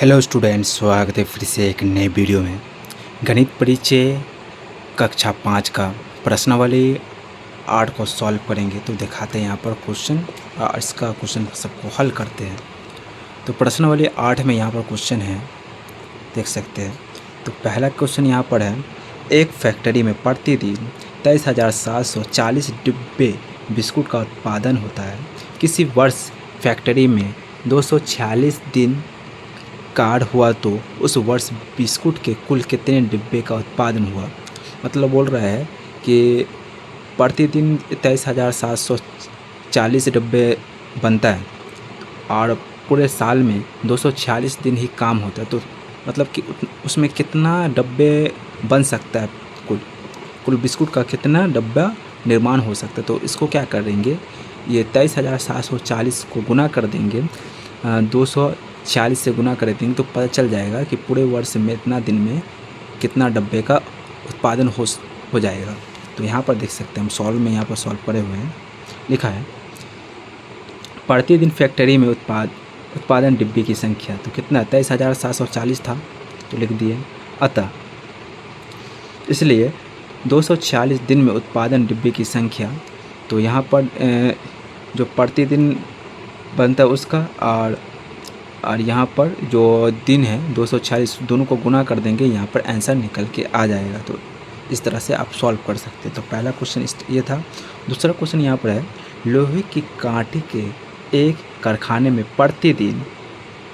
Hello students, स्वागत है फिर से एक नए वीडियो में। गणित परिचय कक्षा 5 का प्रश्नावली 8 को सॉल्व करेंगे। तो दिखाते हैं यहाँ पर क्वेश्चन और इसका क्वेश्चन सबको हल करते हैं। तो प्रश्नावली 8 में यहाँ पर क्वेश्चन है, देख सकते हैं। तो पहला क्वेश्चन यहाँ पर है, एक फैक्ट्री में प्रतिदिन 23,740 डिब्बे बिस्कुट का उत्पादन होता है। किसी वर्ष फैक्ट्री में 246 दिन कार्ड हुआ तो उस वर्ष बिस्कुट के कुल कितने डिब्बे का उत्पादन हुआ। मतलब बोल रहा है कि प्रतिदिन 23,740 डिब्बे बनता है और पूरे साल में 246 दिन ही काम होता है। तो मतलब कि उसमें कितना डब्बे बन सकता है, कुल बिस्कुट का कितना डब्बा निर्माण हो सकता है। तो इसको क्या करेंगे, ये 23,740 को गुना कर देंगे, 246 से गुना कर देंगे तो पता चल जाएगा कि पूरे वर्ष में इतना दिन में कितना डब्बे का उत्पादन हो जाएगा। तो यहाँ पर देख सकते हैं हम सॉल्व में, यहाँ पर सॉल्व करे हुए हैं। लिखा है प्रतिदिन फैक्ट्री में उत्पादन डिब्बे की संख्या, तो कितना 23,740 था तो लिख दिए। अतः इसलिए 246 दिन में उत्पादन डिब्बे की संख्या, तो यहाँ पर जो प्रतिदिन बनता है उसका और यहाँ पर जो दिन है 246, दोनों को गुना कर देंगे, यहाँ पर आंसर निकल के आ जाएगा। तो इस तरह से आप सॉल्व कर सकते हैं। तो पहला क्वेश्चन ये था। दूसरा क्वेश्चन यहाँ पर है, लोहे की काठी के एक कारखाने में प्रतिदिन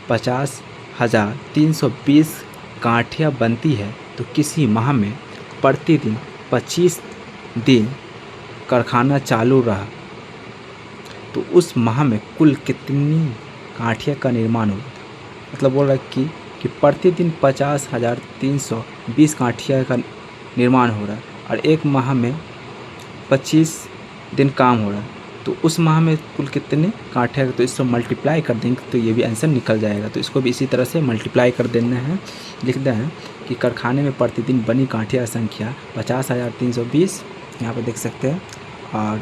50,320 काठियाँ बनती है, तो किसी माह में प्रतिदिन 25 दिन कारखाना चालू रहा तो उस माह में कुल कितनी काठिया का निर्माण होगा। मतलब बोल रहा है कि प्रतिदिन 50,320 काठिया का निर्माण हो रहा है और एक माह में 25 दिन काम हो रहा है, तो उस माह में कुल कितने काठिया, तो इसको मल्टीप्लाई कर देंगे तो ये भी आंसर निकल जाएगा। तो इसको भी इसी तरह से मल्टीप्लाई कर देना है। लिखना है कि कारखाने में प्रतिदिन बनी काठिया संख्या 50,320, यहाँ पर देख सकते हैं, और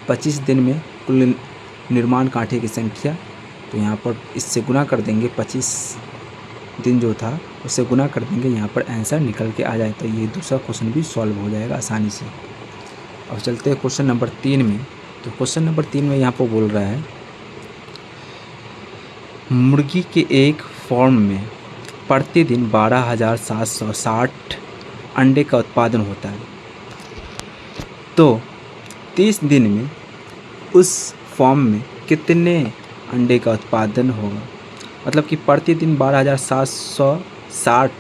25 दिन में कुल निर्माण काठे की संख्या, तो यहाँ पर इससे गुना कर देंगे, 25 दिन जो था उससे गुना कर देंगे, यहाँ पर आंसर निकल के आ जाए। तो ये दूसरा क्वेश्चन भी सॉल्व हो जाएगा आसानी से। अब चलते हैं क्वेश्चन नंबर 3 में। तो क्वेश्चन नंबर 3 में यहाँ पर बोल रहा है, मुर्गी के एक फॉर्म में प्रतिदिन 12,760 अंडे का उत्पादन होता है, तो 30 दिन में उस फॉर्म में कितने अंडे का उत्पादन होगा। मतलब कि प्रतिदिन 12,760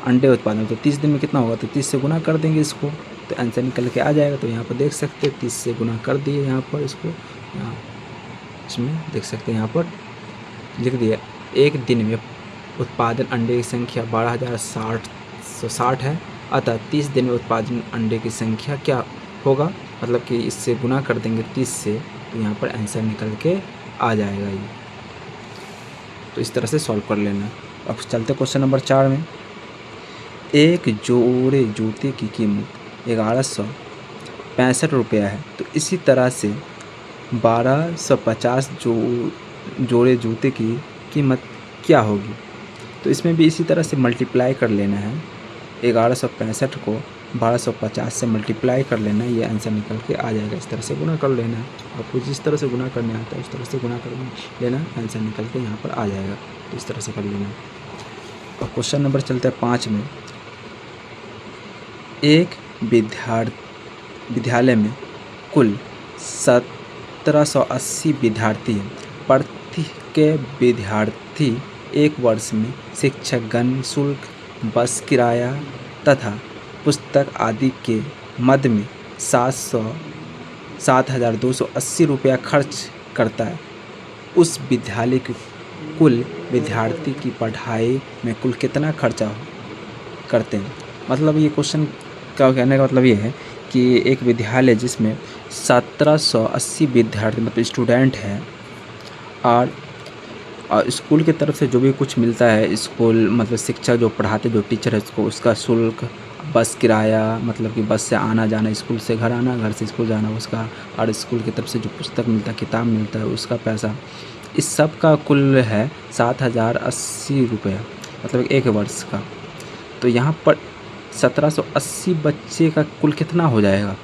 अंडे उत्पादन, तो 30 दिन में कितना होगा, तो 30 से गुना कर देंगे इसको, तो आंसर निकल के आ जाएगा। तो यहाँ पर देख सकते हैं 30 से गुना कर दिए, यहाँ पर इसको, यहाँ इसमें देख सकते हैं, यहाँ पर लिख दिया। एक दिन में उत्पादन अंडे की संख्या 12,760 है, अतः 30 दिन में उत्पादन अंडे की संख्या क्या होगा, मतलब कि इससे गुना कर देंगे 30 से, तो यहाँ पर आंसर निकल के आ जाएगा ये। तो इस तरह से सॉल्व कर लेना। अब चलते क्वेश्चन नंबर 4 में। एक जोड़े जूते की कीमत 1165 रुपया है, तो इसी तरह से 1250 जोड़े जूते की कीमत क्या होगी। तो इसमें भी इसी तरह से मल्टीप्लाई कर लेना है, 1165 को 1250 से मल्टीप्लाई कर लेना है, ये आंसर निकल के आ जाएगा। इस तरह से गुना कर लेना है, आपको जिस तरह से गुना करने आता है उस तरह से गुना कर लेना, आंसर निकल के यहाँ पर आ जाएगा। तो इस तरह से कर लेना। और क्वेश्चन नंबर चलता है 5 में। एक विद्यालय में कुल 1780 विद्यार्थी हैं। प्रत्येक विद्यार्थी एक वर्ष में शिक्षकगण शुल्क, बस किराया तथा पुस्तक आदि के मद में 7,280 रुपया खर्च करता है। उस विद्यालय के कुल विद्यार्थी की पढ़ाई में कुल कितना खर्चा करते हैं। मतलब ये क्वेश्चन का कहने का मतलब ये है कि एक विद्यालय जिसमें 1780 विद्यार्थी मतलब स्टूडेंट हैं, और स्कूल की तरफ से जो भी कुछ मिलता है, स्कूल मतलब शिक्षक जो पढ़ाते, जो टीचर है उसको, उसका शुल्क, बस किराया मतलब कि बस से आना जाना, स्कूल से घर आना, घर से स्कूल जाना उसका, और स्कूल की तरफ से जो पुस्तक मिलता है, किताब मिलता है उसका पैसा, इस सब का कुल है 7,080 रुपये, मतलब एक वर्ष का। तो यहाँ पर 1780 बच्चे का कुल कितना हो जाएगा,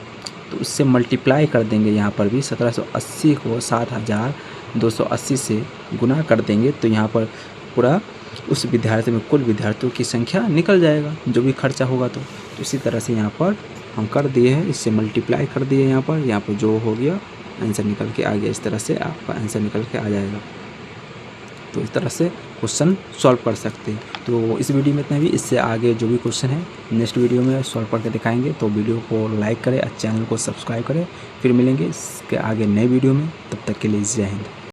तो उससे मल्टीप्लाई कर देंगे। यहाँ पर भी 1780 को 7,280 से गुना कर देंगे तो यहाँ पर पूरा उस विद्यार्थी में कुल विद्यार्थियों की संख्या निकल जाएगा, जो भी खर्चा होगा। तो इसी तरह से यहाँ पर हम कर दिए हैं, इससे मल्टीप्लाई कर दिए। यहाँ पर जो हो गया आंसर निकल के आ गया। इस तरह से आपका आंसर निकल के आ जाएगा। तो इस तरह से क्वेश्चन सॉल्व कर सकते हैं। तो इस वीडियो में इतना ही। इससे आगे जो भी क्वेश्चन है नेक्स्ट वीडियो में सॉल्व करके दिखाएंगे। तो वीडियो को लाइक करें और चैनल को सब्सक्राइब करें। फिर मिलेंगे इसके आगे नए वीडियो में, तब तक के लिए जय हिंद।